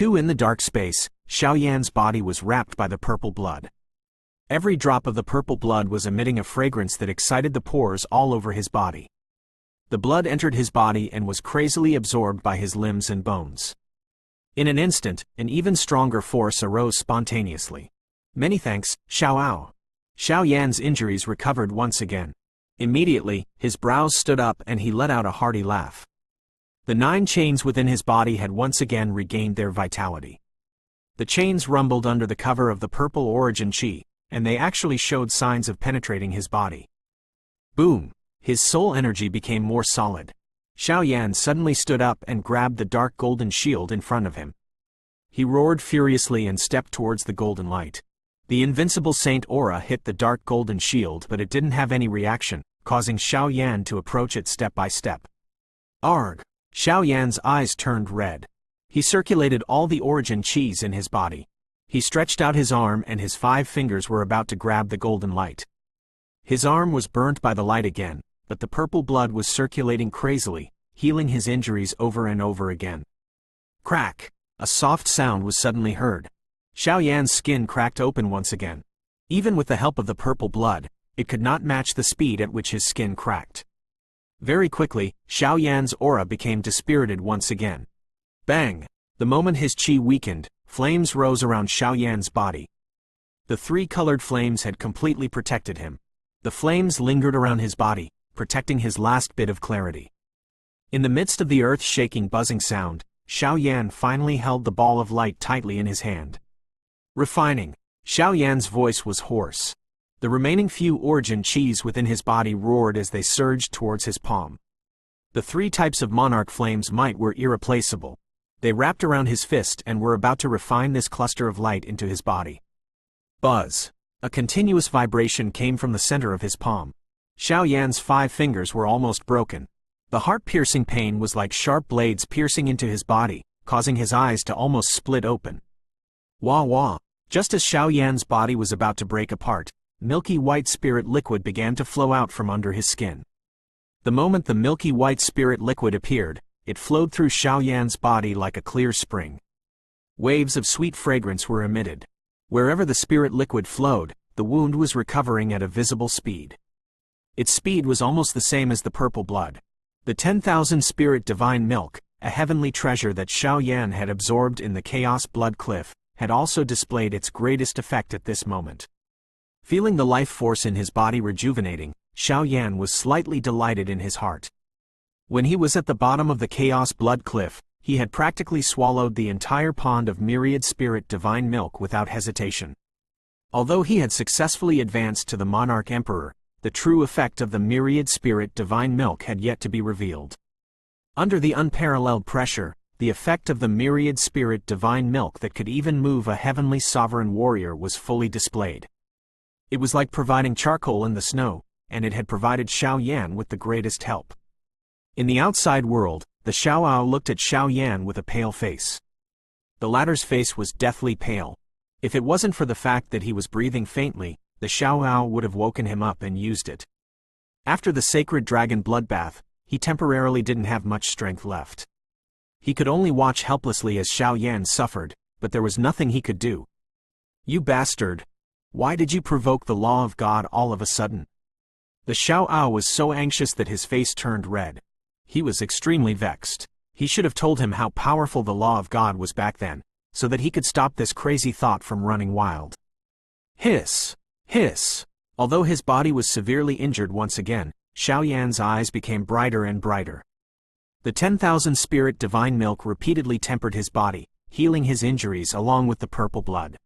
In the dark space, Xiao Yan's body was wrapped by the purple blood. Every drop of the purple blood was emitting a fragrance that excited the pores all over his body. The blood entered his body and was crazily absorbed by his limbs and bones. In an instant, an even stronger force arose spontaneously. Many thanks, Xiao. Xiao Yan's injuries recovered once again. Immediately, his brows stood up and he let out a hearty laugh. The 9 chains within his body had once again regained their vitality. The chains rumbled under the cover of the purple origin chi, and they actually showed signs of penetrating his body. Boom! His soul energy became more solid. Xiao Yan suddenly stood up and grabbed the dark golden shield in front of him. He roared furiously and stepped towards the golden light. The invincible saint aura hit the dark golden shield, but it didn't have any reaction, causing Xiao Yan to approach it step by step. Arg! Xiao Yan's eyes turned red. He circulated all the origin chis in his body. He stretched out his arm and his 5 fingers were about to grab the golden light. His arm was burnt by the light again, but the purple blood was circulating crazily, healing his injuries over and over again. Crack! A soft sound was suddenly heard. Xiao Yan's skin cracked open once again. Even with the help of the purple blood, it could not match the speed at which his skin cracked. Very quickly, Xiao Yan's aura became dispirited once again. Bang! The moment his chi weakened, flames rose around Xiao Yan's body. The 3 colored flames had completely protected him. The flames lingered around his body, protecting his last bit of clarity. In the midst of the earth-shaking buzzing sound, Xiao Yan finally held the ball of light tightly in his hand. Refining. Xiao Yan's voice was hoarse. The remaining few origin chis within his body roared as they surged towards his palm. The 3 types of monarch flame's might were irreplaceable. They wrapped around his fist and were about to refine this cluster of light into his body. Buzz! A continuous vibration came from the center of his palm. Xiao Yan's 5 fingers were almost broken. The heart-piercing pain was like sharp blades piercing into his body, causing his eyes to almost split open. Wah wah! Just as Xiao Yan's body was about to break apart, milky white spirit liquid began to flow out from under his skin. The moment the milky white spirit liquid appeared, it flowed through Xiao Yan's body like a clear spring. Waves of sweet fragrance were emitted. Wherever the spirit liquid flowed, the wound was recovering at a visible speed. Its speed was almost the same as the purple blood. The 10,000 spirit divine milk, a heavenly treasure that Xiao Yan had absorbed in the chaos blood cliff, had also displayed its greatest effect at this moment. Feeling the life force in his body rejuvenating, Xiao Yan was slightly delighted in his heart. When he was at the bottom of the chaos blood cliff, he had practically swallowed the entire pond of myriad spirit divine milk without hesitation. Although he had successfully advanced to the monarch emperor, the true effect of the myriad spirit divine milk had yet to be revealed. Under the unparalleled pressure, the effect of the myriad spirit divine milk that could even move a heavenly sovereign warrior was fully displayed. It was like providing charcoal in the snow, and it had provided Xiao Yan with the greatest help. In the outside world, the Xiao looked at Xiao Yan with a pale face. The latter's face was deathly pale. If it wasn't for the fact that he was breathing faintly, the Xiao would have woken him up and used it. After the sacred dragon bloodbath, he temporarily didn't have much strength left. He could only watch helplessly as Xiao Yan suffered, but there was nothing he could do. You bastard! Why did you provoke the law of God all of a sudden? The Xiao was so anxious that his face turned red. He was extremely vexed. He should have told him how powerful the law of God was back then, so that he could stop this crazy thought from running wild. Hiss! Hiss! Although his body was severely injured once again, Xiao Yan's eyes became brighter and brighter. The 10,000 spirit divine milk repeatedly tempered his body, healing his injuries along with the purple blood.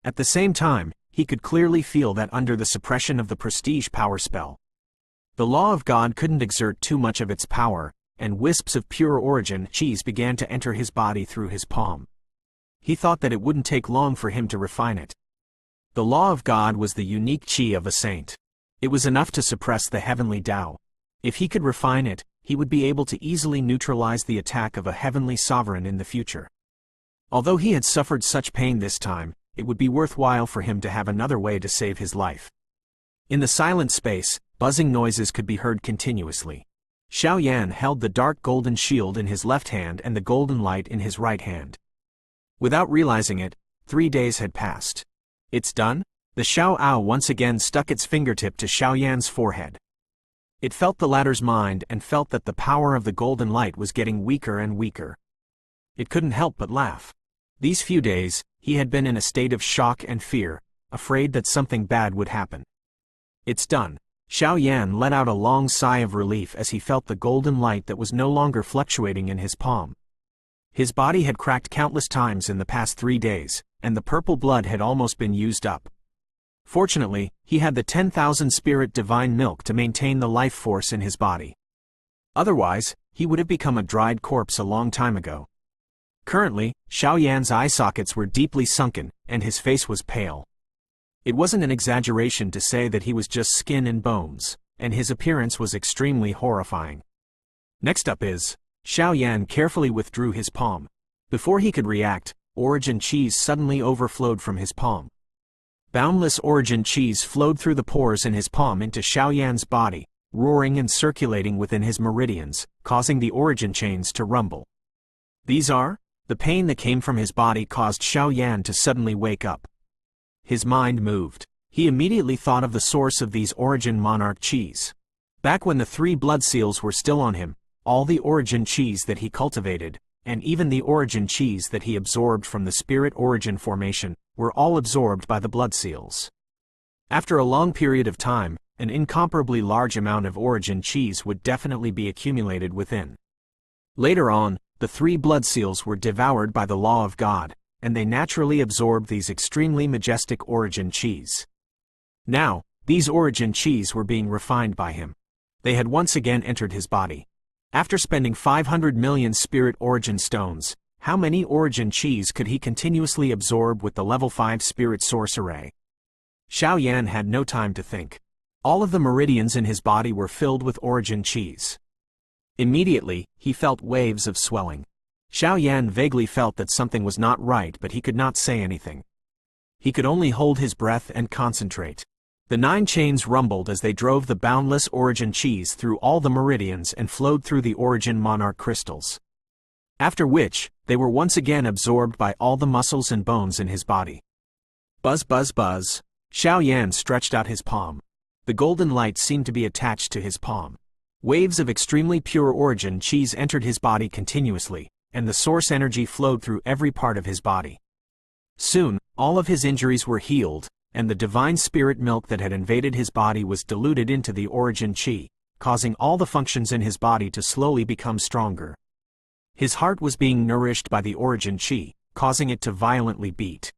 At the same time, he could clearly feel that under the suppression of the prestige power spell, the law of God couldn't exert too much of its power, and wisps of pure origin chis began to enter his body through his palm. He thought that it wouldn't take long for him to refine it. The law of God was the unique chi of a saint. It was enough to suppress the heavenly Tao. If he could refine it, he would be able to easily neutralize the attack of a heavenly sovereign in the future. Although he had suffered such pain this time, it would be worthwhile for him to have another way to save his life. In the silent space, buzzing noises could be heard continuously. Xiao Yan held the dark golden shield in his left hand and the golden light in his right hand. Without realizing it, 3 days had passed. It's done? The Xiao Ao once again stuck its fingertip to Xiao Yan's forehead. It felt the latter's mind and felt that the power of the golden light was getting weaker and weaker. It couldn't help but laugh. These few days, he had been in a state of shock and fear, afraid that something bad would happen. It's done. Xiao Yan let out a long sigh of relief as he felt the golden light that was no longer fluctuating in his palm. His body had cracked countless times in the past 3 days, and the purple blood had almost been used up. Fortunately, he had the 10,000 spirit divine milk to maintain the life force in his body. Otherwise, he would have become a dried corpse a long time ago. Currently, Xiao Yan's eye sockets were deeply sunken, and his face was pale. It wasn't an exaggeration to say that he was just skin and bones, and his appearance was extremely horrifying. Next up is, Xiao Yan carefully withdrew his palm. Before he could react, origin cheese suddenly overflowed from his palm. Boundless origin cheese flowed through the pores in his palm into Xiao Yan's body, roaring and circulating within his meridians, causing the origin chains to rumble. The pain that came from his body caused Xiao Yan to suddenly wake up. His mind moved. He immediately thought of the source of these origin monarch cheese. Back when the 3 blood seals were still on him, all the origin cheese that he cultivated, and even the origin cheese that he absorbed from the spirit origin formation, were all absorbed by the blood seals. After a long period of time, an incomparably large amount of origin cheese would definitely be accumulated within. Later on, the 3 blood seals were devoured by the law of God, and they naturally absorbed these extremely majestic origin cheese. Now, these origin cheese were being refined by him. They had once again entered his body. After spending 500 million spirit origin stones, how many origin cheese could he continuously absorb with the level 5 spirit source array? Xiao Yan had no time to think. All of the meridians in his body were filled with origin cheese. Immediately, he felt waves of swelling. Xiao Yan vaguely felt that something was not right, but he could not say anything. He could only hold his breath and concentrate. The 9 chains rumbled as they drove the boundless origin cheese through all the meridians and flowed through the origin monarch crystals. After which, they were once again absorbed by all the muscles and bones in his body. Buzz buzz buzz. Xiao Yan stretched out his palm. The golden light seemed to be attached to his palm. Waves of extremely pure origin cheese entered his body continuously, and the source energy flowed through every part of his body. Soon, all of his injuries were healed, and the divine spirit milk that had invaded his body was diluted into the origin chi, causing all the functions in his body to slowly become stronger. His heart was being nourished by the origin chi, causing it to violently beat.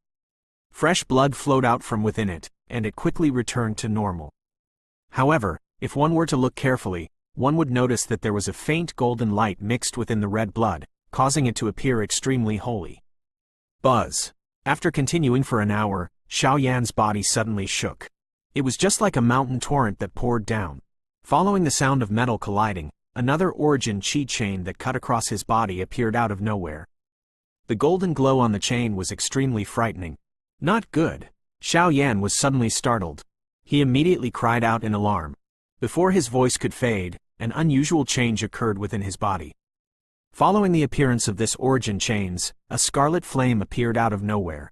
Fresh blood flowed out from within it, and it quickly returned to normal. However, if one were to look carefully, one would notice that there was a faint golden light mixed within the red blood, causing it to appear extremely holy. Buzz. After continuing for an hour, Xiao Yan's body suddenly shook. It was just like a mountain torrent that poured down. Following the sound of metal colliding, another origin chi chain that cut across his body appeared out of nowhere. The golden glow on the chain was extremely frightening. Not good. Xiao Yan was suddenly startled. He immediately cried out in alarm. Before his voice could fade, an unusual change occurred within his body. Following the appearance of this origin chains, a scarlet flame appeared out of nowhere.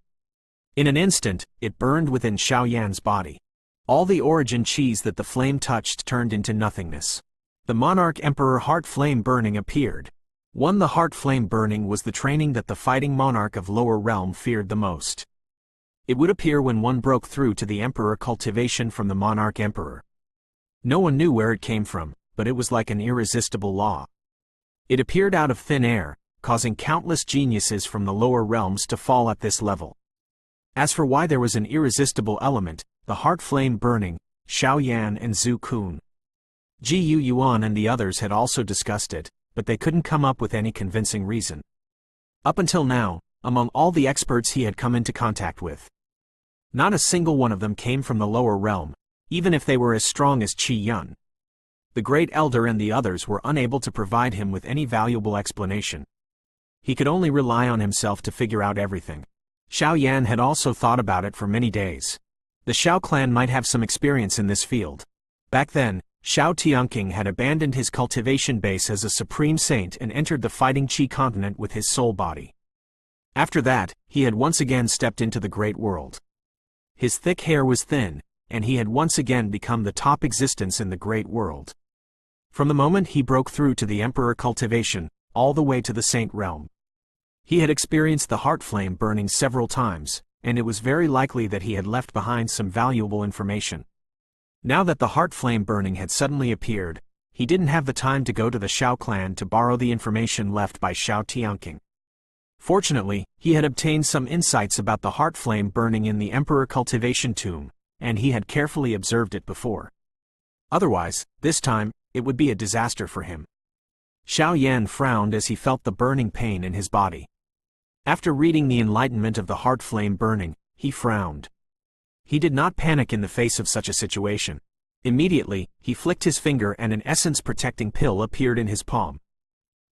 In an instant, it burned within Xiao Yan's body. All the origin cheese that the flame touched turned into nothingness. The monarch emperor heart flame burning appeared. The heart flame burning was the training that the fighting monarch of lower realm feared the most. It would appear when one broke through to the emperor cultivation from the monarch emperor. No one knew where it came from, but it was like an irresistible law. It appeared out of thin air, causing countless geniuses from the lower realms to fall at this level. As for why there was an irresistible element, the heart flame burning, Xiao Yan and Zhu Kun, Ji Yuan and the others had also discussed it, but they couldn't come up with any convincing reason. Up until now, among all the experts he had come into contact with, not a single one of them came from the lower realm, even if they were as strong as Qi Yun. The Great Elder and the others were unable to provide him with any valuable explanation. He could only rely on himself to figure out everything. Xiao Yan had also thought about it for many days. The Xiao clan might have some experience in this field. Back then, Xiao Tianqing had abandoned his cultivation base as a supreme saint and entered the fighting Qi continent with his soul body. After that, he had once again stepped into the great world. His thick hair was thin, and he had once again become the top existence in the great world. From the moment he broke through to the Emperor cultivation, all the way to the Saint realm. He had experienced the heart flame burning several times, and it was very likely that he had left behind some valuable information. Now that the heart flame burning had suddenly appeared, he didn't have the time to go to the Xiao clan to borrow the information left by Xiao Tianqing. Fortunately, he had obtained some insights about the heart flame burning in the Emperor cultivation tomb, and he had carefully observed it before. Otherwise, this time, it would be a disaster for him. Xiao Yan frowned as he felt the burning pain in his body. After reading the enlightenment of the heart flame burning, he frowned. He did not panic in the face of such a situation. Immediately, he flicked his finger and an essence-protecting pill appeared in his palm.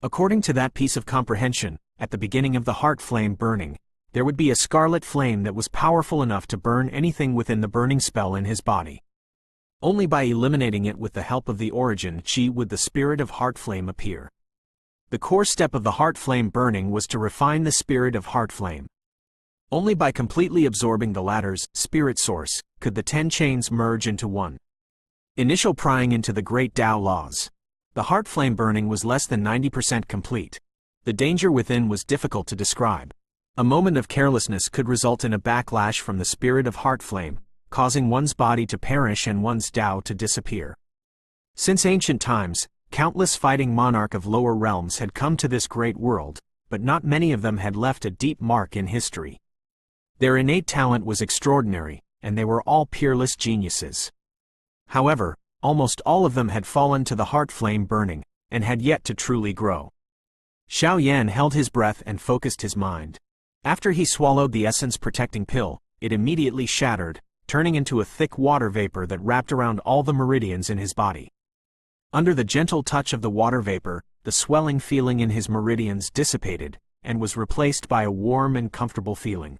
According to that piece of comprehension, at the beginning of the heart flame burning, there would be a scarlet flame that was powerful enough to burn anything within the burning spell in his body. Only by eliminating it with the help of the origin chi would the spirit of heart flame appear. The core step of the heart flame burning was to refine the spirit of heart flame. Only by completely absorbing the latter's spirit source could the 10 chains merge into one. Initial prying into the great Tao laws. The heart flame burning was less than 90% complete. The danger within was difficult to describe. A moment of carelessness could result in a backlash from the spirit of heart flame, causing one's body to perish and one's Tao to disappear. Since ancient times, countless fighting monarchs of lower realms had come to this great world, but not many of them had left a deep mark in history. Their innate talent was extraordinary, and they were all peerless geniuses. However, almost all of them had fallen to the heart flame burning, and had yet to truly grow. Xiao Yan held his breath and focused his mind. After he swallowed the essence-protecting pill, it immediately shattered, turning into a thick water vapor that wrapped around all the meridians in his body. Under the gentle touch of the water vapor, the swelling feeling in his meridians dissipated, and was replaced by a warm and comfortable feeling.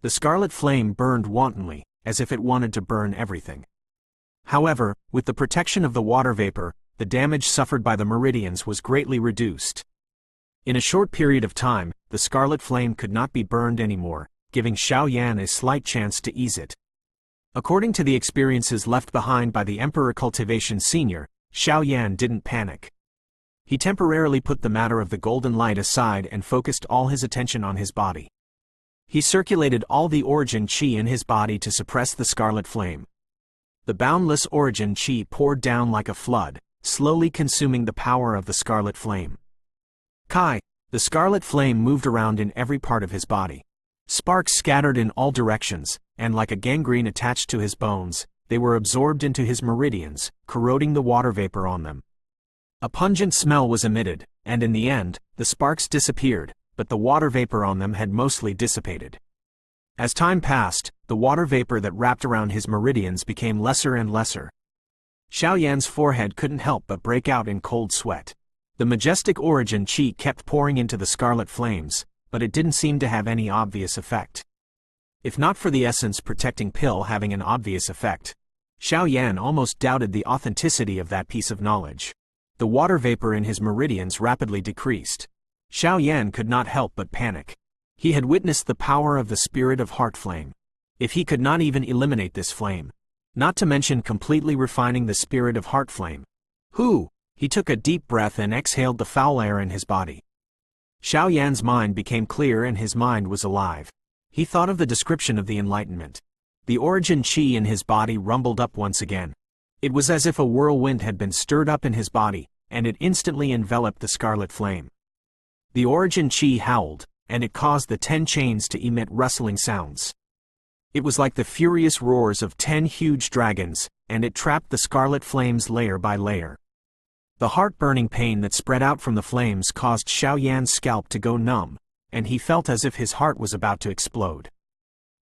The scarlet flame burned wantonly, as if it wanted to burn everything. However, with the protection of the water vapor, the damage suffered by the meridians was greatly reduced. In a short period of time, the scarlet flame could not be burned anymore, giving Xiao Yan a slight chance to ease it. According to the experiences left behind by the Emperor Cultivation Senior, Xiao Yan didn't panic. He temporarily put the matter of the golden light aside and focused all his attention on his body. He circulated all the origin chi in his body to suppress the scarlet flame. The boundless origin chi poured down like a flood, slowly consuming the power of the scarlet flame. Kai, the scarlet flame moved around in every part of his body. Sparks scattered in all directions, and like a gangrene attached to his bones, they were absorbed into his meridians, corroding the water vapor on them. A pungent smell was emitted, and in the end, the sparks disappeared, but the water vapor on them had mostly dissipated. As time passed, the water vapor that wrapped around his meridians became lesser and lesser. Xiao Yan's forehead couldn't help but break out in cold sweat. The majestic origin chi kept pouring into the scarlet flames, but it didn't seem to have any obvious effect. If not for the essence-protecting pill having an obvious effect, Xiao Yan almost doubted the authenticity of that piece of knowledge. The water vapor in his meridians rapidly decreased. Xiao Yan could not help but panic. He had witnessed the power of the spirit of heart flame. If he could not even eliminate this flame, not to mention completely refining the spirit of heart flame. He took a deep breath and exhaled the foul air in his body. Xiao Yan's mind became clear and his mind was alive. He thought of the description of the enlightenment. The origin chi in his body rumbled up once again. It was as if a whirlwind had been stirred up in his body, and it instantly enveloped the scarlet flame. The origin chi howled, and it caused the 10 chains to emit rustling sounds. It was like the furious roars of 10 huge dragons, and it trapped the scarlet flames layer by layer. The heart-burning pain that spread out from the flames caused Xiao Yan's scalp to go numb, and he felt as if his heart was about to explode.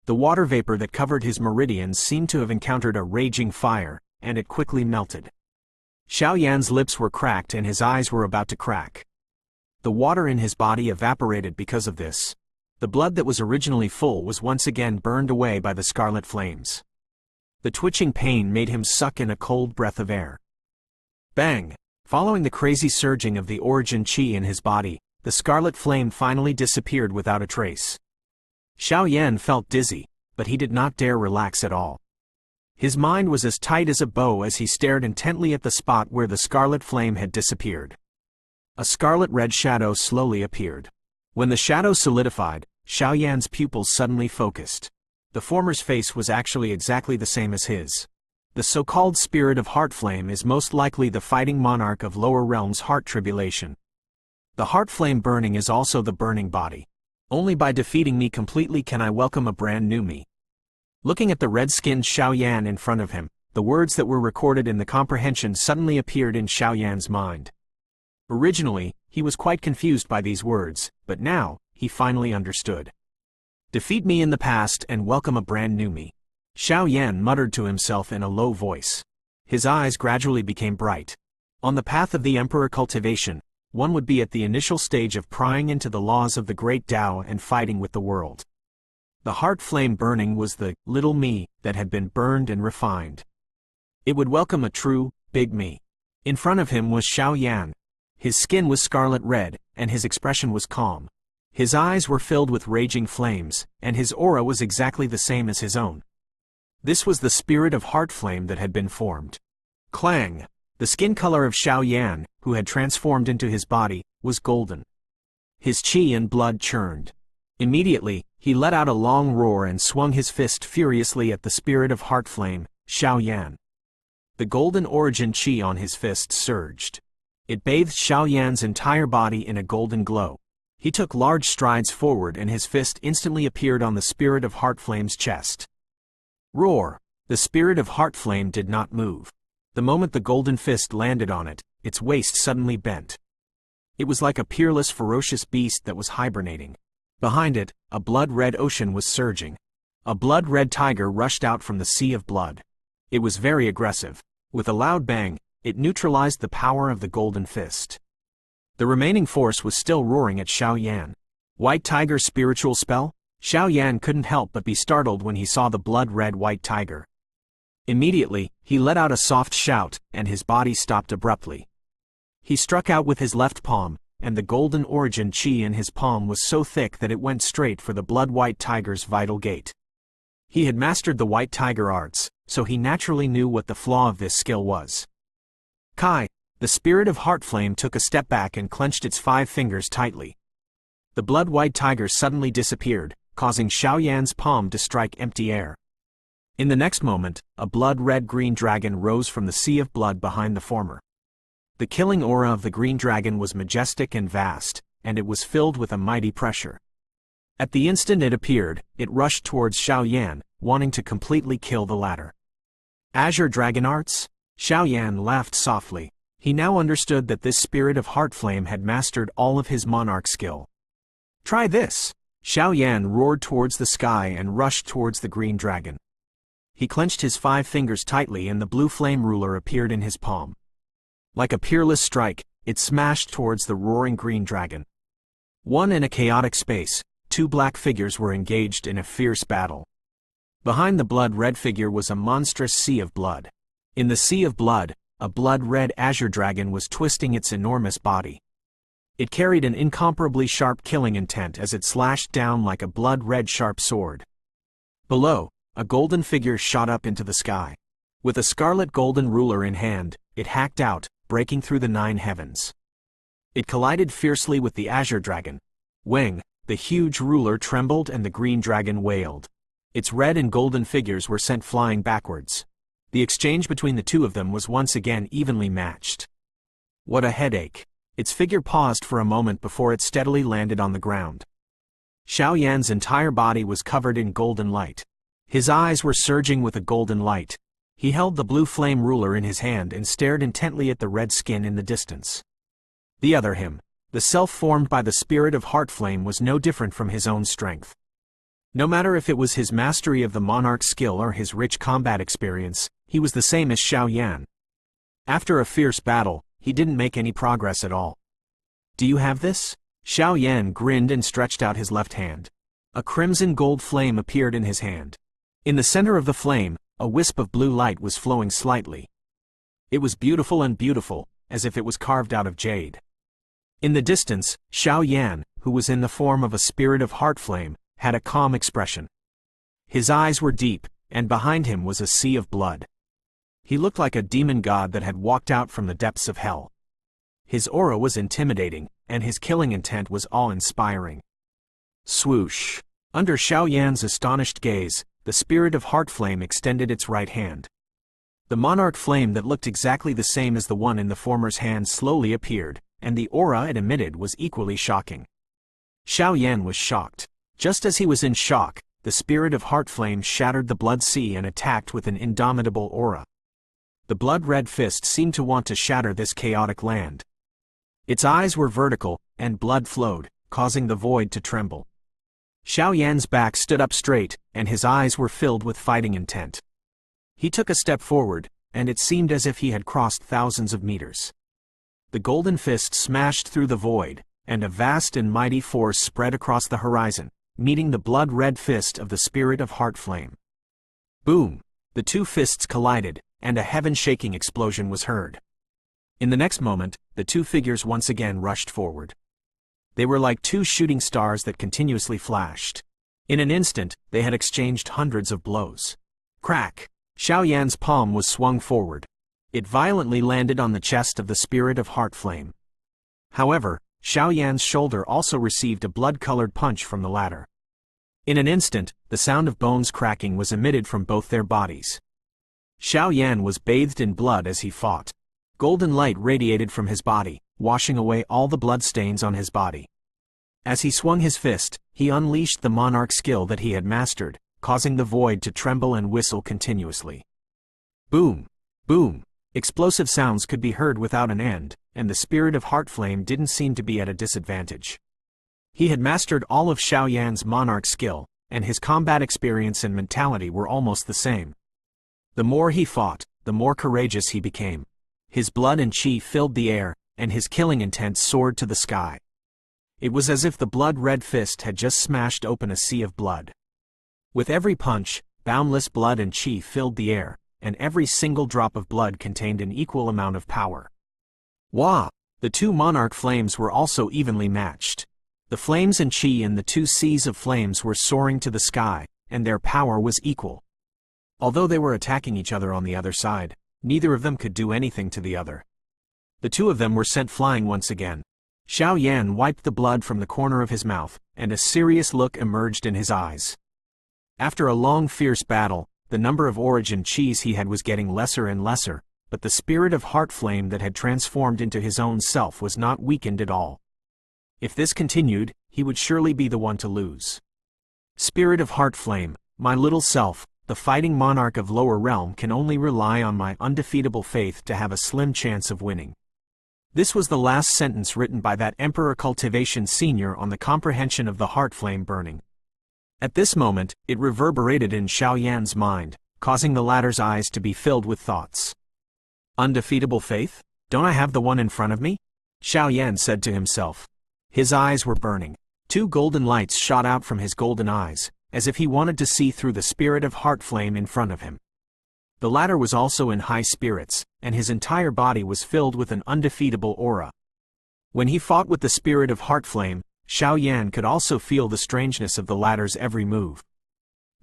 The water vapor that covered his meridians seemed to have encountered a raging fire, and it quickly melted. Xiao Yan's lips were cracked and his eyes were about to crack. The water in his body evaporated because of this. The blood that was originally full was once again burned away by the scarlet flames. The twitching pain made him suck in a cold breath of air. Bang! Following the crazy surging of the origin chi in his body, the scarlet flame finally disappeared without a trace. Xiao Yan felt dizzy, but he did not dare relax at all. His mind was as tight as a bow as he stared intently at the spot where the scarlet flame had disappeared. A scarlet-red shadow slowly appeared. When the shadow solidified, Xiao Yan's pupils suddenly focused. The former's face was actually exactly the same as his. The so-called spirit of Heart Flame is most likely the fighting monarch of lower realms' heart tribulation. The heart flame burning is also the burning body. Only by defeating me completely can I welcome a brand new me. Looking at the red-skinned Xiao Yan in front of him, the words that were recorded in the comprehension suddenly appeared in Xiao Yan's mind. Originally, he was quite confused by these words, but now, he finally understood. Defeat me in the past and welcome a brand new me. Xiao Yan muttered to himself in a low voice. His eyes gradually became bright. On the path of the Emperor cultivation, one would be at the initial stage of prying into the laws of the great Tao and fighting with the world. The heart flame burning was the little me that had been burned and refined. It would welcome a true, big me. In front of him was Xiao Yan. His skin was scarlet red, and his expression was calm. His eyes were filled with raging flames, and his aura was exactly the same as his own. This was the spirit of heart flame that had been formed. Clang! The skin color of Xiao Yan, who had transformed into his body, was golden. His qi and blood churned. Immediately, he let out a long roar and swung his fist furiously at the spirit of heart flame, Xiao Yan. The golden origin qi on his fist surged. It bathed Xiao Yan's entire body in a golden glow. He took large strides forward and his fist instantly appeared on the spirit of heart flame's chest. Roar! The spirit of heart flame did not move. The moment the golden fist landed on it, its waist suddenly bent. It was like a peerless, ferocious beast that was hibernating. Behind it, a blood-red ocean was surging. A blood-red tiger rushed out from the sea of blood. It was very aggressive. With a loud bang, it neutralized the power of the golden fist. The remaining force was still roaring at Xiao Yan. White tiger spiritual spell? Xiao Yan couldn't help but be startled when he saw the blood-red white tiger. Immediately, he let out a soft shout, and his body stopped abruptly. He struck out with his left palm, and the golden origin qi in his palm was so thick that it went straight for the blood-white tiger's vital gate. He had mastered the white tiger arts, so he naturally knew what the flaw of this skill was. Kai! The spirit of heart flame took a step back and clenched its 5 fingers tightly. The blood-white tiger suddenly disappeared, causing Xiao Yan's palm to strike empty air. In the next moment, a blood-red green dragon rose from the sea of blood behind the former. The killing aura of the green dragon was majestic and vast, and it was filled with a mighty pressure. At the instant it appeared, it rushed towards Xiao Yan, wanting to completely kill the latter. Azure Dragon Arts? Xiao Yan laughed softly. He now understood that this spirit of heart flame had mastered all of his monarch skill. Try this! Xiao Yan roared towards the sky and rushed towards the green dragon. He clenched his 5 fingers tightly and the blue flame ruler appeared in his palm. Like a peerless strike, it smashed towards the roaring green dragon. In a chaotic space, 2 black figures were engaged in a fierce battle. Behind the blood-red figure was a monstrous sea of blood. In the sea of blood, a blood-red azure dragon was twisting its enormous body. It carried an incomparably sharp killing intent as it slashed down like a blood-red sharp sword. Below, a golden figure shot up into the sky. With a scarlet golden ruler in hand, it hacked out, breaking through the 9 heavens. It collided fiercely with the azure dragon. Wang, the huge ruler trembled and the green dragon wailed. Its red and golden figures were sent flying backwards. The exchange between the 2 of them was once again evenly matched. What a headache! Its figure paused for a moment before it steadily landed on the ground. Xiao Yan's entire body was covered in golden light. His eyes were surging with a golden light. He held the blue flame ruler in his hand and stared intently at the red skin in the distance. The other him, the self formed by the spirit of heart flame, was no different from his own strength. No matter if it was his mastery of the monarch skill or his rich combat experience, he was the same as Xiao Yan. After a fierce battle, he didn't make any progress at all. Do you have this? Xiao Yan grinned and stretched out his left hand. A crimson gold flame appeared in his hand. In the center of the flame, a wisp of blue light was flowing slightly. It was beautiful and beautiful, as if it was carved out of jade. In the distance, Xiao Yan, who was in the form of a spirit of heart flame, had a calm expression. His eyes were deep, and behind him was a sea of blood. He looked like a demon god that had walked out from the depths of hell. His aura was intimidating, and his killing intent was awe-inspiring. Swoosh! Under Xiao Yan's astonished gaze, the spirit of heart flame extended its right hand. The monarch flame that looked exactly the same as the one in the former's hand slowly appeared, and the aura it emitted was equally shocking. Xiao Yan was shocked. Just as he was in shock, the spirit of heart flame shattered the blood sea and attacked with an indomitable aura. The blood-red fist seemed to want to shatter this chaotic land. Its eyes were vertical, and blood flowed, causing the void to tremble. Xiao Yan's back stood up straight, and his eyes were filled with fighting intent. He took a step forward, and it seemed as if he had crossed thousands of meters. The golden fist smashed through the void, and a vast and mighty force spread across the horizon, meeting the blood-red fist of the spirit of heart flame. Boom! The two fists collided, and a heaven-shaking explosion was heard. In the next moment, the two figures once again rushed forward. They were like two shooting stars that continuously flashed. In an instant, they had exchanged hundreds of blows. Crack! Xiao Yan's palm was swung forward. It violently landed on the chest of the spirit of heart flame. However, Xiao Yan's shoulder also received a blood-colored punch from the latter. In an instant, the sound of bones cracking was emitted from both their bodies. Xiao Yan was bathed in blood as he fought. Golden light radiated from his body, washing away all the blood stains on his body. As he swung his fist, he unleashed the monarch skill that he had mastered, causing the void to tremble and whistle continuously. Boom! Boom! Explosive sounds could be heard without an end, and the spirit of heart flame didn't seem to be at a disadvantage. He had mastered all of Xiao Yan's monarch skill, and his combat experience and mentality were almost the same. The more he fought, the more courageous he became. His blood and chi filled the air, and his killing intent soared to the sky. It was as if the blood-red fist had just smashed open a sea of blood. With every punch, boundless blood and chi filled the air, and every single drop of blood contained an equal amount of power. Wah! The two monarch flames were also evenly matched. The flames and chi in the two seas of flames were soaring to the sky, and their power was equal. Although they were attacking each other on the other side, neither of them could do anything to the other. The two of them were sent flying once again. Xiao Yan wiped the blood from the corner of his mouth, and a serious look emerged in his eyes. After a long fierce battle, the number of origin chis he had was getting lesser and lesser, but the spirit of heart flame that had transformed into his own self was not weakened at all. If this continued, he would surely be the one to lose. Spirit of heart flame, my little self, the fighting monarch of lower realm can only rely on my undefeatable faith to have a slim chance of winning. This was the last sentence written by that Emperor Cultivation Senior on the comprehension of the heart flame burning. At this moment, it reverberated in Xiao Yan's mind, causing the latter's eyes to be filled with thoughts. Undefeatable faith? Don't I have the one in front of me? Xiao Yan said to himself. His eyes were burning. Two golden lights shot out from his golden eyes, as if he wanted to see through the spirit of heart flame in front of him. The latter was also in high spirits, and his entire body was filled with an undefeatable aura. When he fought with the spirit of heart flame, Xiao Yan could also feel the strangeness of the latter's every move.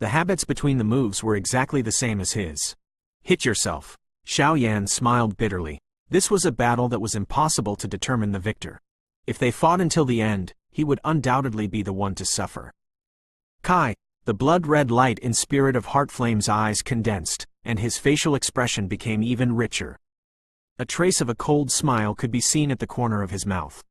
The habits between the moves were exactly the same as his. Hit yourself. Xiao Yan smiled bitterly. This was a battle that was impossible to determine the victor. If they fought until the end, he would undoubtedly be the one to suffer. Kai! The blood-red light in spirit of heart flame's eyes condensed, and his facial expression became even richer. A trace of a cold smile could be seen at the corner of his mouth.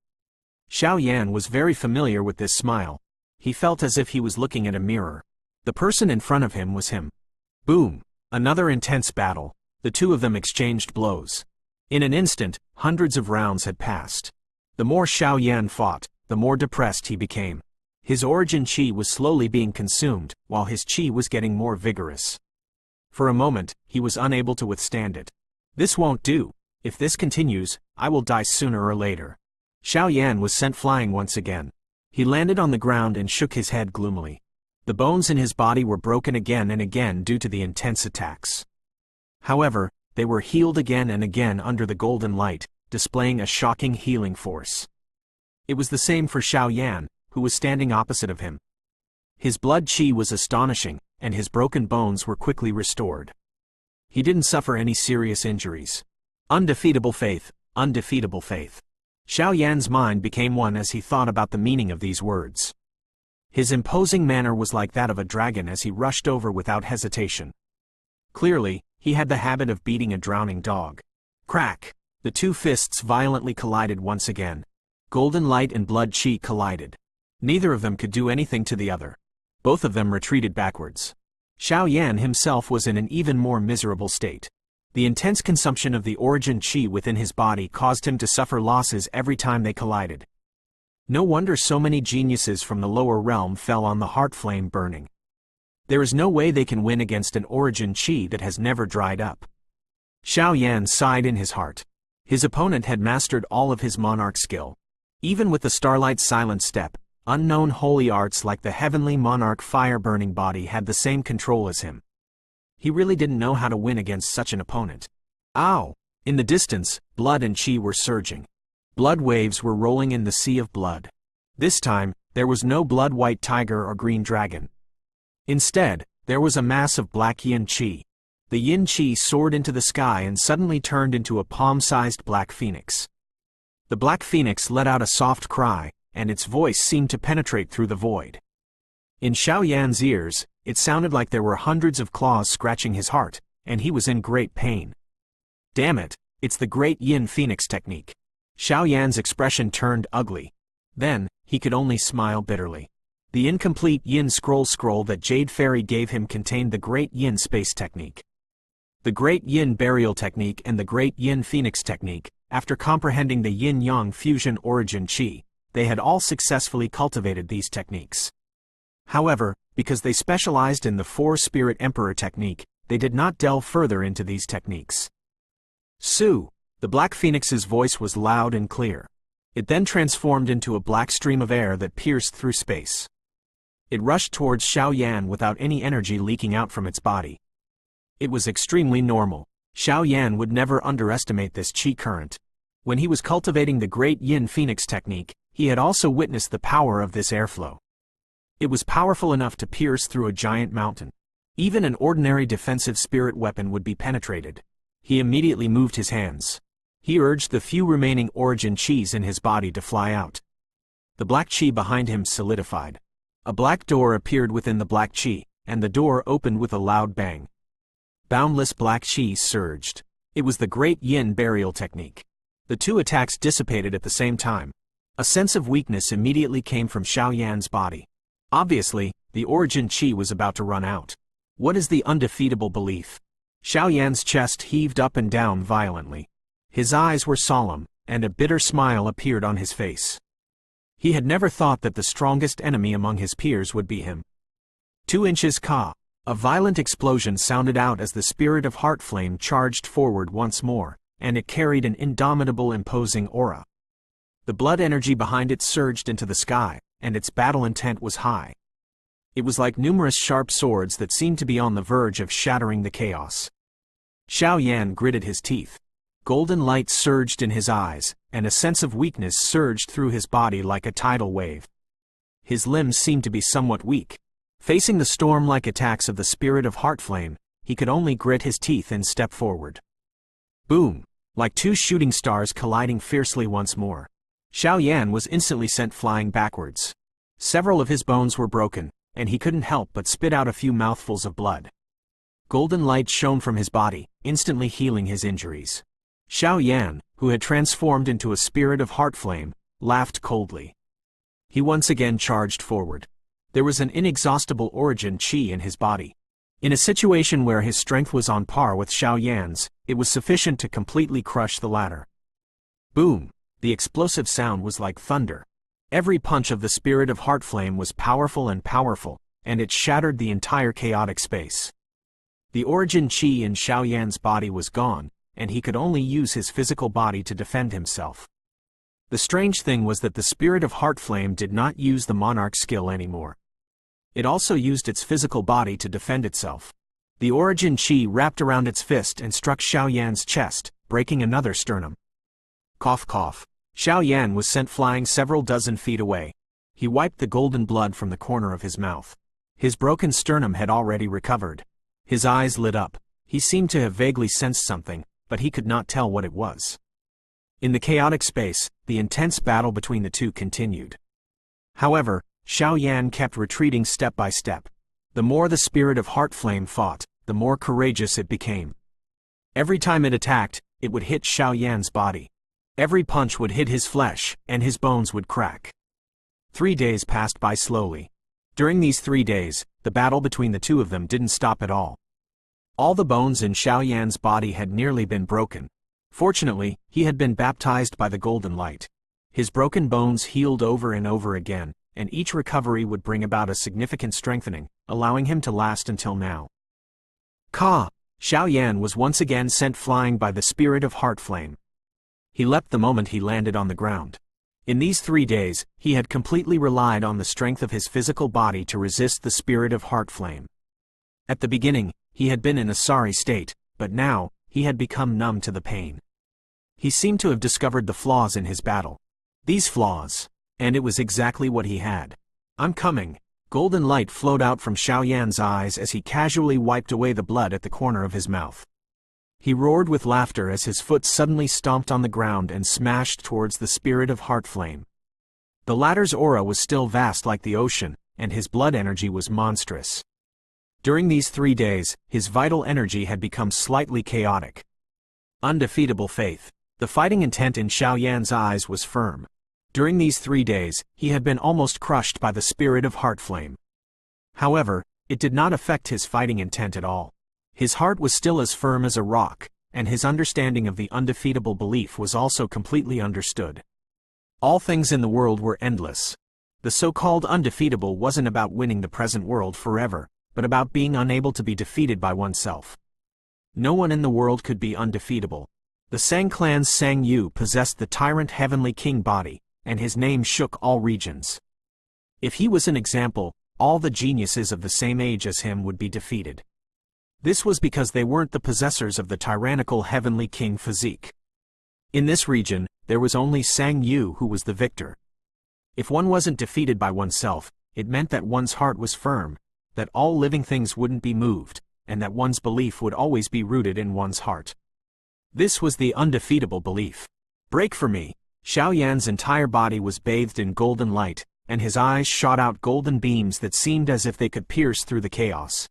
Xiao Yan was very familiar with this smile. He felt as if he was looking at a mirror. The person in front of him was him. Boom! Another intense battle. The two of them exchanged blows. In an instant, hundreds of rounds had passed. The more Xiao Yan fought, the more depressed he became. His origin chi was slowly being consumed, while his chi was getting more vigorous. For a moment, he was unable to withstand it. This won't do. If this continues, I will die sooner or later. Xiao Yan was sent flying once again. He landed on the ground and shook his head gloomily. The bones in his body were broken again and again due to the intense attacks. However, they were healed again and again under the golden light, displaying a shocking healing force. It was the same for Xiao Yan, who was standing opposite of him. His blood qi was astonishing, and his broken bones were quickly restored. He didn't suffer any serious injuries. Undefeatable faith, undefeatable faith. Xiao Yan's mind became one as he thought about the meaning of these words. His imposing manner was like that of a dragon as he rushed over without hesitation. Clearly, he had the habit of beating a drowning dog. Crack! The two fists violently collided once again. Golden light and blood qi collided. Neither of them could do anything to the other. Both of them retreated backwards. Xiao Yan himself was in an even more miserable state. The intense consumption of the origin qi within his body caused him to suffer losses every time they collided. No wonder so many geniuses from the lower realm fell on the heart flame burning. There is no way they can win against an origin qi that has never dried up. Xiao Yan sighed in his heart. His opponent had mastered all of his monarch skill. Even with the starlight silent step, unknown holy arts like the heavenly monarch fire-burning body had the same control as him. He really didn't know how to win against such an opponent. Ow! In the distance, blood and qi were surging. Blood waves were rolling in the sea of blood. This time, there was no blood-white tiger or green dragon. Instead, there was a mass of black yin qi. The yin qi soared into the sky and suddenly turned into a palm-sized black phoenix. The black phoenix let out a soft cry, and its voice seemed to penetrate through the void. In Xiao Yan's ears, it sounded like there were hundreds of claws scratching his heart, and he was in great pain. Damn it, it's the great yin phoenix technique. Xiao Yan's expression turned ugly. Then, he could only smile bitterly. The incomplete yin scroll that Jade Fairy gave him contained the great yin space technique. The great yin burial technique and the great yin phoenix technique, after comprehending the yin-yang fusion origin qi, they had all successfully cultivated these techniques. However, because they specialized in the Four-Spirit Emperor technique, they did not delve further into these techniques. Su! The black phoenix's voice was loud and clear. It then transformed into a black stream of air that pierced through space. It rushed towards Xiao Yan without any energy leaking out from its body. It was extremely normal. Xiao Yan would never underestimate this qi current. When he was cultivating the great yin phoenix technique, he had also witnessed the power of this airflow. It was powerful enough to pierce through a giant mountain. Even an ordinary defensive spirit weapon would be penetrated. He immediately moved his hands. He urged the few remaining origin qis in his body to fly out. The black qi behind him solidified. A black door appeared within the black qi, and the door opened with a loud bang. Boundless black qi surged. It was the great yin burial technique. The two attacks dissipated at the same time. A sense of weakness immediately came from Xiao Yan's body. Obviously, the origin qi was about to run out. What is the undefeatable belief? Xiao Yan's chest heaved up and down violently. His eyes were solemn, and a bitter smile appeared on his face. He had never thought that the strongest enemy among his peers would be him. 2 inches Ka. A violent explosion sounded out as the spirit of heart flame charged forward once more, and it carried an indomitable imposing aura. The blood energy behind it surged into the sky, and its battle intent was high. It was like numerous sharp swords that seemed to be on the verge of shattering the chaos. Xiao Yan gritted his teeth. Golden light surged in his eyes, and a sense of weakness surged through his body like a tidal wave. His limbs seemed to be somewhat weak. Facing the storm-like attacks of the spirit of heart flame, he could only grit his teeth and step forward. Boom! Like 2 shooting stars colliding fiercely once more. Xiao Yan was instantly sent flying backwards. Several of his bones were broken, and he couldn't help but spit out a few mouthfuls of blood. Golden light shone from his body, instantly healing his injuries. Xiao Yan, who had transformed into a spirit of heart flame, laughed coldly. He once again charged forward. There was an inexhaustible origin qi in his body. In a situation where his strength was on par with Xiao Yan's, it was sufficient to completely crush the latter. Boom! The explosive sound was like thunder. Every punch of the spirit of heart flame was powerful, and it shattered the entire chaotic space. The origin qi in Xiao Yan's body was gone, and he could only use his physical body to defend himself. The strange thing was that the spirit of heart flame did not use the monarch skill anymore. It also used its physical body to defend itself. The origin qi wrapped around its fist and struck Xiao Yan's chest, breaking another sternum. Cough cough. Xiao Yan was sent flying several dozen feet away. He wiped the golden blood from the corner of his mouth. His broken sternum had already recovered. His eyes lit up. He seemed to have vaguely sensed something, but he could not tell what it was. In the chaotic space, the intense battle between the two continued. However, Xiao Yan kept retreating step by step. The more the spirit of Heart Flame fought, the more courageous it became. Every time it attacked, it would hit Xiao Yan's body. Every punch would hit his flesh, and his bones would crack. 3 days passed by slowly. During these 3 days, the battle between the two of them didn't stop at all. All the bones in Xiao Yan's body had nearly been broken. Fortunately, he had been baptized by the golden light. His broken bones healed over and over again, and each recovery would bring about a significant strengthening, allowing him to last until now. Ka! Xiao Yan was once again sent flying by the spirit of Heart Flame. He leapt the moment he landed on the ground. In these 3 days, he had completely relied on the strength of his physical body to resist the spirit of Heart Flame. At the beginning, he had been in a sorry state, but now, he had become numb to the pain. He seemed to have discovered the flaws in his battle. These flaws. And it was exactly what he had. I'm coming. Golden light flowed out from Xiao Yan's eyes as he casually wiped away the blood at the corner of his mouth. He roared with laughter as his foot suddenly stomped on the ground and smashed towards the spirit of Heart Flame. The latter's aura was still vast like the ocean, and his blood energy was monstrous. During these 3 days, his vital energy had become slightly chaotic. Undefeatable faith. The fighting intent in Xiao Yan's eyes was firm. During these 3 days, he had been almost crushed by the spirit of Heart Flame. However, it did not affect his fighting intent at all. His heart was still as firm as a rock, and his understanding of the undefeatable belief was also completely understood. All things in the world were endless. The so-called undefeatable wasn't about winning the present world forever, but about being unable to be defeated by oneself. No one in the world could be undefeatable. The Sang clan's Sang Yu possessed the tyrant heavenly king body, and his name shook all regions. If he was an example, all the geniuses of the same age as him would be defeated. This was because they weren't the possessors of the tyrannical heavenly king physique. In this region, there was only Sang Yu who was the victor. If one wasn't defeated by oneself, it meant that one's heart was firm, that all living things wouldn't be moved, and that one's belief would always be rooted in one's heart. This was the undefeatable belief. Break for me! Xiao Yan's entire body was bathed in golden light, and his eyes shot out golden beams that seemed as if they could pierce through the chaos.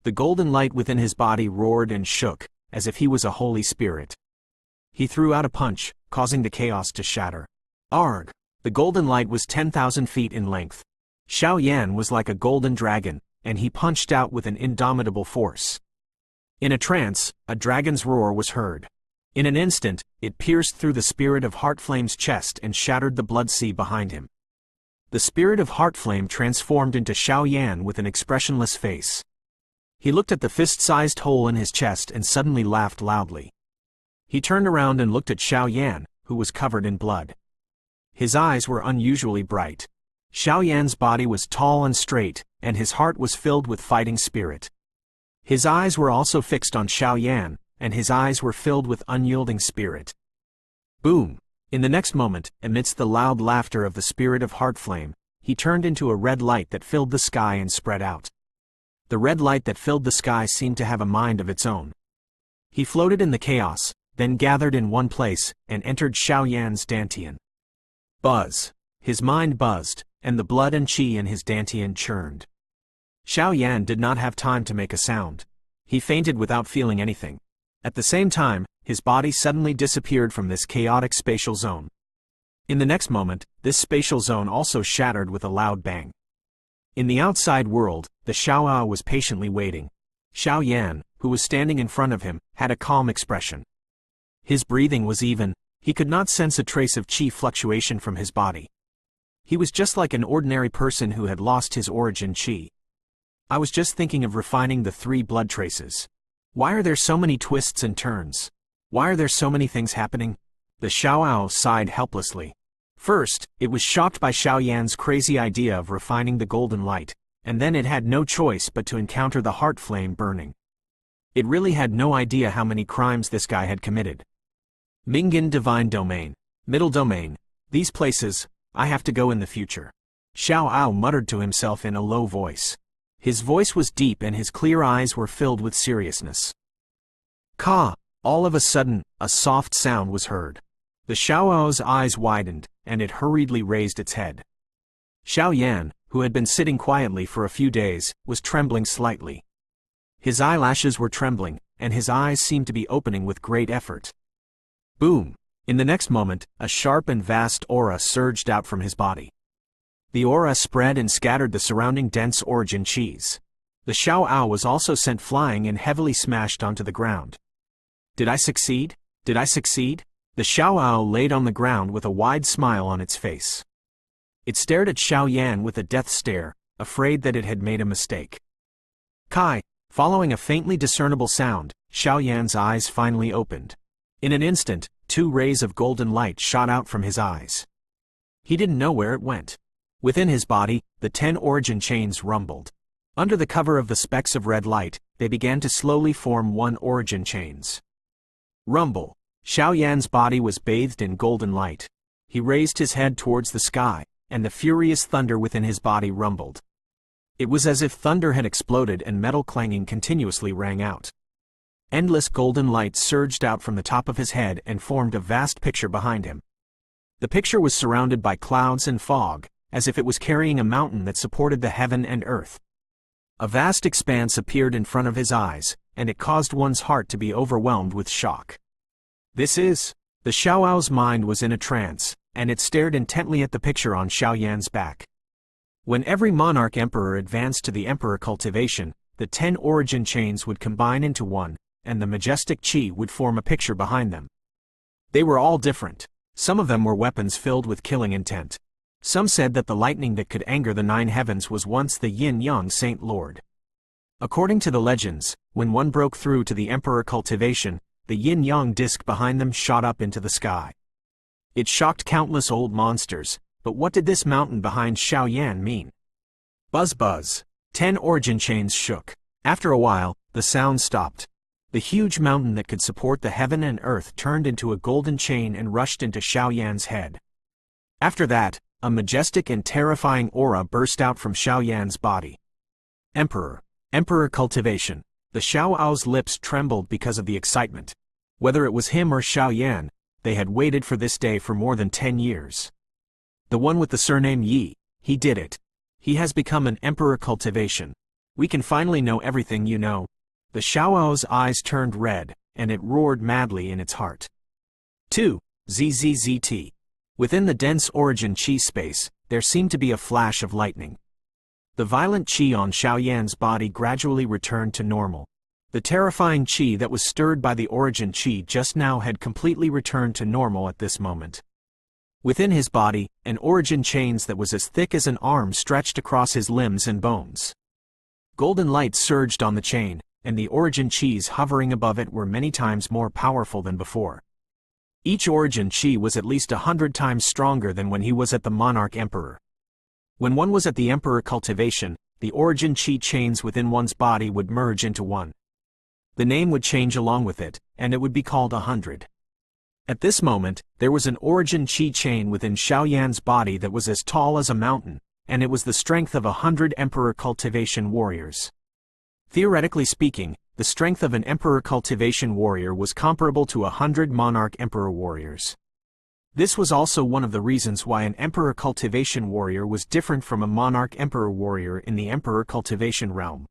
The golden light within his body roared and shook, as if he was a holy spirit. He threw out a punch, causing the chaos to shatter. Arg! The golden light was 10,000 feet in length. Xiao Yan was like a golden dragon, and he punched out with an indomitable force. In a trance, a dragon's roar was heard. In an instant, it pierced through the spirit of Heart Flame's chest and shattered the blood sea behind him. The spirit of Heart Flame transformed into Xiao Yan with an expressionless face. He looked at the fist-sized hole in his chest and suddenly laughed loudly. He turned around and looked at Xiao Yan, who was covered in blood. His eyes were unusually bright. Xiao Yan's body was tall and straight, and his heart was filled with fighting spirit. His eyes were also fixed on Xiao Yan, and his eyes were filled with unyielding spirit. Boom! In the next moment, amidst the loud laughter of the spirit of Heart Flame, he turned into a red light that filled the sky and spread out. The red light that filled the sky seemed to have a mind of its own. He floated in the chaos, then gathered in one place, and entered Xiao Yan's dantian. Buzz! His mind buzzed, and the blood and qi in his dantian churned. Xiao Yan did not have time to make a sound. He fainted without feeling anything. At the same time, his body suddenly disappeared from this chaotic spatial zone. In the next moment, this spatial zone also shattered with a loud bang. In the outside world, the Xiaoao was patiently waiting. Xiao Yan, who was standing in front of him, had a calm expression. His breathing was even. He could not sense a trace of qi fluctuation from his body. He was just like an ordinary person who had lost his origin qi. I was just thinking of refining the 3 blood traces. Why are there so many twists and turns? Why are there so many things happening? The Xiaoao sighed helplessly. First, it was shocked by Xiao Yan's crazy idea of refining the golden light, and then it had no choice but to encounter the heart flame burning. It really had no idea how many crimes this guy had committed. Mingan Divine Domain. Middle domain. These places, I have to go in the future. Xiao muttered to himself in a low voice. His voice was deep and his clear eyes were filled with seriousness. Ka! All of a sudden, a soft sound was heard. The Xiao's eyes widened, and it hurriedly raised its head. Xiao, who had been sitting quietly for a few days, was trembling slightly. His eyelashes were trembling, and his eyes seemed to be opening with great effort. Boom! In the next moment, a sharp and vast aura surged out from his body. The aura spread and scattered the surrounding dense origin cheese. The Xiao was also sent flying and heavily smashed onto the ground. Did I succeed? Did I succeed? The Xiao laid on the ground with a wide smile on its face. It stared at Xiao with a death stare, afraid that it had made a mistake. Kai! Following a faintly discernible sound, Xiao eyes finally opened. In an instant, 2 rays of golden light shot out from his eyes. He didn't know where it went. Within his body, the 10 origin chains rumbled. Under the cover of the specks of red light, they began to slowly form 1 origin chains. Rumble. Xiao body was bathed in golden light. He raised his head towards the sky, and the furious thunder within his body rumbled. It was as if thunder had exploded and metal clanging continuously rang out. Endless golden light surged out from the top of his head and formed a vast picture behind him. The picture was surrounded by clouds and fog, as if it was carrying a mountain that supported the heaven and earth. A vast expanse appeared in front of his eyes, and it caused one's heart to be overwhelmed with shock. This is... The Xiao's mind was in a trance, and it stared intently at the picture on Xiao back. When every monarch emperor advanced to the emperor cultivation, the 10 origin chains would combine into one, and the majestic qi would form a picture behind them. They were all different. Some of them were weapons filled with killing intent. Some said that the lightning that could anger the 9 heavens was once the yin-yang Saint Lord. According to the legends, when one broke through to the emperor cultivation, the yin-yang disk behind them shot up into the sky. It shocked countless old monsters, but what did this mountain behind Xiao mean? Buzz buzz. 10 origin chains shook. After a while, the sound stopped. The huge mountain that could support the heaven and earth turned into a golden chain and rushed into Xiao head. After that, a majestic and terrifying aura burst out from Xiao body. Emperor. Emperor cultivation. The Xiao's lips trembled because of the excitement. Whether it was him or Xiao, they had waited for this day for more than 10 years. The one with the surname Yi, he did it. He has become an emperor cultivation. We can finally know everything you know. The Xiao's eyes turned red, and it roared madly in its heart. 2. ZZZT. Within the dense origin qi space, there seemed to be a flash of lightning. The violent qi on Xiao body gradually returned to normal. The terrifying qi that was stirred by the origin qi just now had completely returned to normal at this moment. Within his body, an origin chains that was as thick as an arm stretched across his limbs and bones. Golden light surged on the chain, and the origin qis hovering above it were many times more powerful than before. Each origin qi was at least 100 times stronger than when he was at the monarch emperor. When one was at the emperor cultivation, the origin qi chains within one's body would merge into one. The name would change along with it, and it would be called 100. At this moment, there was an origin qi chain within Xiao body that was as tall as a mountain, and it was the strength of 100 emperor cultivation warriors. Theoretically speaking, the strength of an emperor cultivation warrior was comparable to 100 monarch emperor warriors. This was also one of the reasons why an emperor cultivation warrior was different from a monarch emperor warrior in the emperor cultivation realm.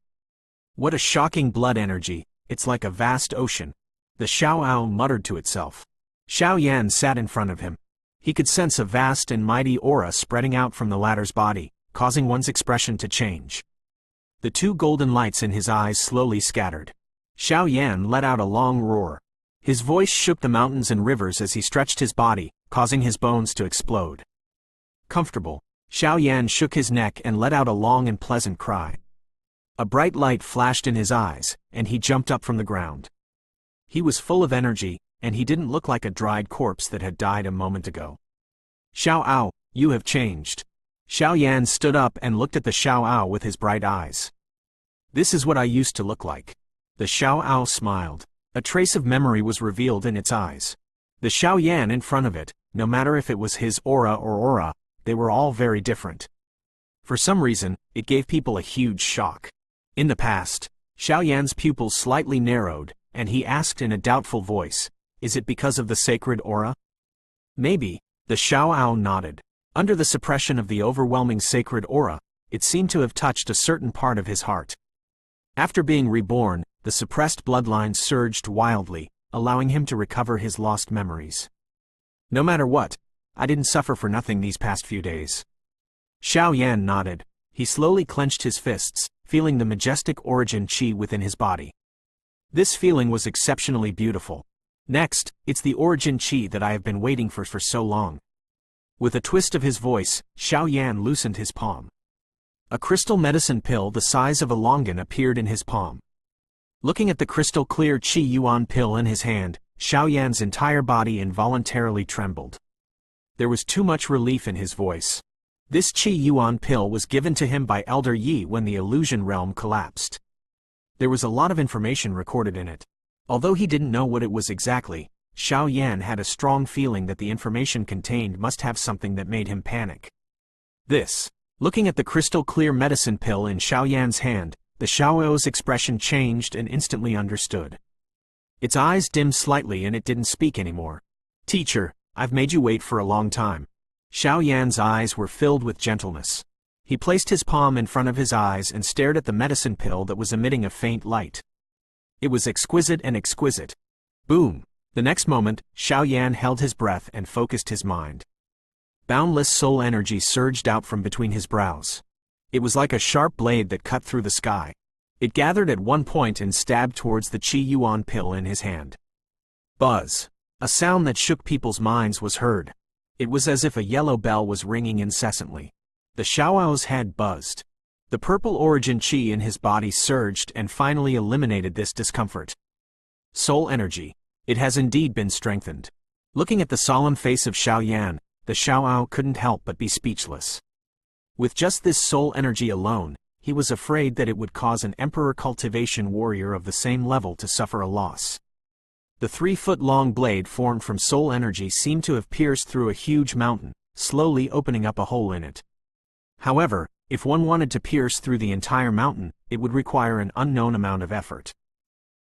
What a shocking blood energy, it's like a vast ocean. The Xiao muttered to itself. Xiao sat in front of him. He could sense a vast and mighty aura spreading out from the latter's body, causing one's expression to change. The 2 golden lights in his eyes slowly scattered. Xiao let out a long roar. His voice shook the mountains and rivers as he stretched his body, causing his bones to explode. Comfortable. Xiao shook his neck and let out a long and pleasant cry. A bright light flashed in his eyes, and he jumped up from the ground. He was full of energy, and he didn't look like a dried corpse that had died a moment ago. Xiao, you have changed. Xiao stood up and looked at the Xiao with his bright eyes. This is what I used to look like. The Xiao smiled. A trace of memory was revealed in its eyes. The Xiao in front of it, no matter if it was his aura, they were all very different. For some reason, it gave people a huge shock. In the past, Xiao Yan's pupils slightly narrowed, and he asked in a doubtful voice, "Is it because of the sacred aura?" "Maybe," the Xiao nodded. Under the suppression of the overwhelming sacred aura, it seemed to have touched a certain part of his heart. After being reborn, the suppressed bloodline surged wildly, allowing him to recover his lost memories. "No matter what, I didn't suffer for nothing these past few days." Xiao Yan nodded. He slowly clenched his fists, feeling the majestic origin chi within his body. This feeling was exceptionally beautiful. "Next, it's the origin chi that I have been waiting for so long." With a twist of his voice, Xiao Yan loosened his palm. A crystal medicine pill the size of a longan appeared in his palm. Looking at the crystal clear Qi Yuan pill in his hand, Xiao Yan's entire body involuntarily trembled. There was too much relief in his voice. This Qi Yuan pill was given to him by Elder Yi when the illusion realm collapsed. There was a lot of information recorded in it. Although he didn't know what it was exactly, Xiao Yan had a strong feeling that the information contained must have something that made him panic. Looking at the crystal clear medicine pill in Xiao Yan's hand, the Xiao's expression changed and instantly understood. Its eyes dimmed slightly and it didn't speak anymore. "Teacher, I've made you wait for a long time." Xiao Yan's eyes were filled with gentleness. He placed his palm in front of his eyes and stared at the medicine pill that was emitting a faint light. It was exquisite and exquisite. Boom! The next moment, Xiao Yan held his breath and focused his mind. Boundless soul energy surged out from between his brows. It was like a sharp blade that cut through the sky. It gathered at one point and stabbed towards the Qi Yuan pill in his hand. Buzz! A sound that shook people's minds was heard. It was as if a yellow bell was ringing incessantly. The Xiao's head buzzed. The purple origin Qi in his body surged and finally eliminated this discomfort. Soul energy. It has indeed been strengthened. Looking at the solemn face of Xiao Yan, the Xiao couldn't help but be speechless. With just this soul energy alone, he was afraid that it would cause an emperor cultivation warrior of the same level to suffer a loss. The 3-foot-long blade formed from soul energy seemed to have pierced through a huge mountain, slowly opening up a hole in it. However, if one wanted to pierce through the entire mountain, it would require an unknown amount of effort.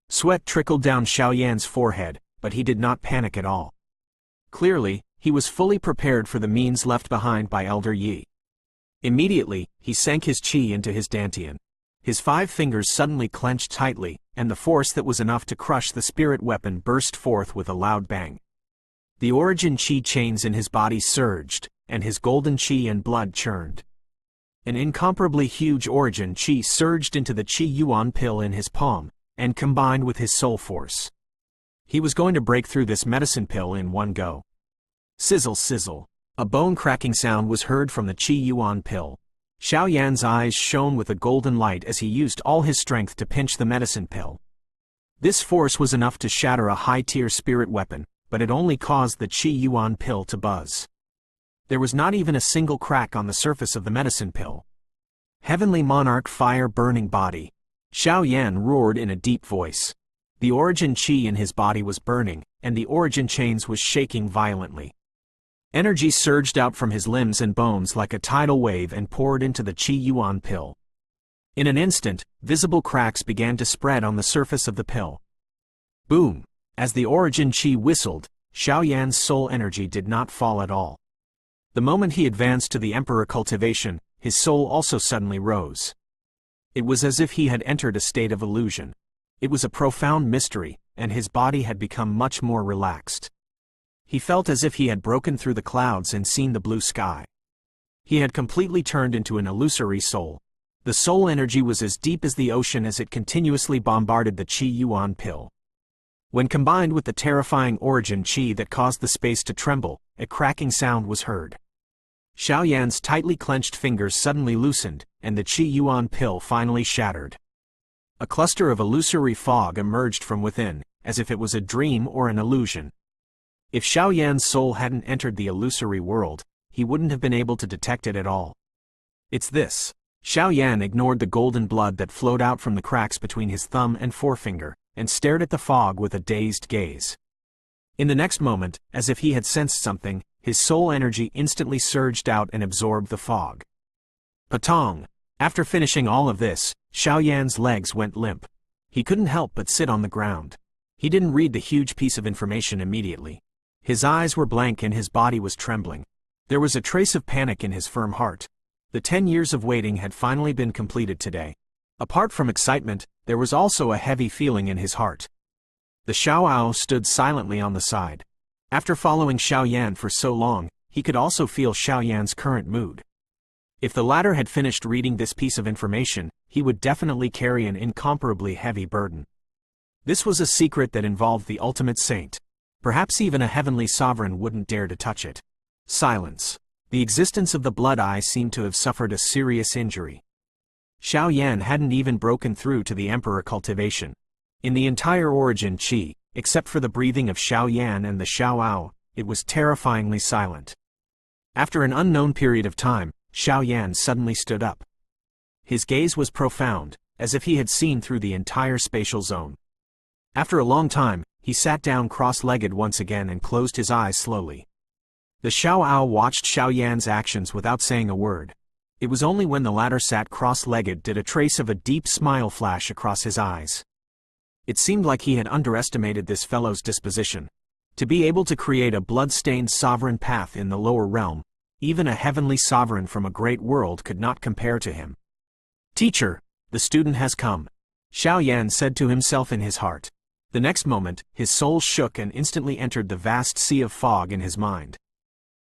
Sweat trickled down Xiao Yan's forehead, but he did not panic at all. Clearly, he was fully prepared for the means left behind by Elder Yi. Immediately, he sank his qi into his dantian. His 5 fingers suddenly clenched tightly, and the force that was enough to crush the spirit weapon burst forth with a loud bang. The origin qi chains in his body surged, and his golden qi and blood churned. An incomparably huge origin qi surged into the Qi Yuan pill in his palm, and combined with his soul force. He was going to break through this medicine pill in one go. Sizzle sizzle. A bone-cracking sound was heard from the Qi Yuan pill. Xiao Yan's eyes shone with a golden light as he used all his strength to pinch the medicine pill. This force was enough to shatter a high-tier spirit weapon, but it only caused the Qi Yuan pill to buzz. There was not even a single crack on the surface of the medicine pill. Heavenly Monarch fire-burning body. Xiao Yan roared in a deep voice. The origin qi in his body was burning, and the origin chains was shaking violently. Energy surged out from his limbs and bones like a tidal wave and poured into the Qi Yuan pill. In an instant, visible cracks began to spread on the surface of the pill. Boom! As the origin qi whistled, Xiao Yan's soul energy did not fall at all. The moment he advanced to the Emperor cultivation, his soul also suddenly rose. It was as if he had entered a state of illusion. It was a profound mystery, and his body had become much more relaxed. He felt as if he had broken through the clouds and seen the blue sky. He had completely turned into an illusory soul. The soul energy was as deep as the ocean as it continuously bombarded the Qi Yuan pill. When combined with the terrifying origin qi that caused the space to tremble, a cracking sound was heard. Xiao Yan's tightly clenched fingers suddenly loosened, and the Qi Yuan pill finally shattered. A cluster of illusory fog emerged from within, as if it was a dream or an illusion. If Xiao Yan's soul hadn't entered the illusory world, he wouldn't have been able to detect it at all. It's this. Xiao Yan ignored the golden blood that flowed out from the cracks between his thumb and forefinger, and stared at the fog with a dazed gaze. In the next moment, as if he had sensed something, His soul energy instantly surged out and absorbed the fog. Patong! After finishing all of this, Xiao Yan's legs went limp. He couldn't help but sit on the ground. He didn't read the huge piece of information immediately. His eyes were blank and his body was trembling. There was a trace of panic in his firm heart. The 10 years of waiting had finally been completed today. Apart from excitement, there was also a heavy feeling in his heart. The Xiao stood silently on the side. After following Xiao Yan for so long, he could also feel Xiao Yan's current mood. If the latter had finished reading this piece of information, he would definitely carry an incomparably heavy burden. This was a secret that involved the ultimate saint. Perhaps even a heavenly sovereign wouldn't dare to touch it. Silence. The existence of the blood eye seemed to have suffered a serious injury. Xiao Yan hadn't even broken through to the emperor cultivation. In the entire origin Qi, except for the breathing of Xiao Yan and the Xiao, it was terrifyingly silent. After an unknown period of time, Xiao Yan suddenly stood up. His gaze was profound, as if he had seen through the entire spatial zone. After a long time, he sat down cross-legged once again and closed his eyes slowly. The Xiao watched Xiao Yan's actions without saying a word. It was only when the latter sat cross-legged did a trace of a deep smile flash across his eyes. It seemed like he had underestimated this fellow's disposition. To be able to create a blood-stained sovereign path in the lower realm, even a heavenly sovereign from a great world could not compare to him. "Teacher, the student has come," Xiao Yan said to himself in his heart. The next moment, his soul shook and instantly entered the vast sea of fog in his mind.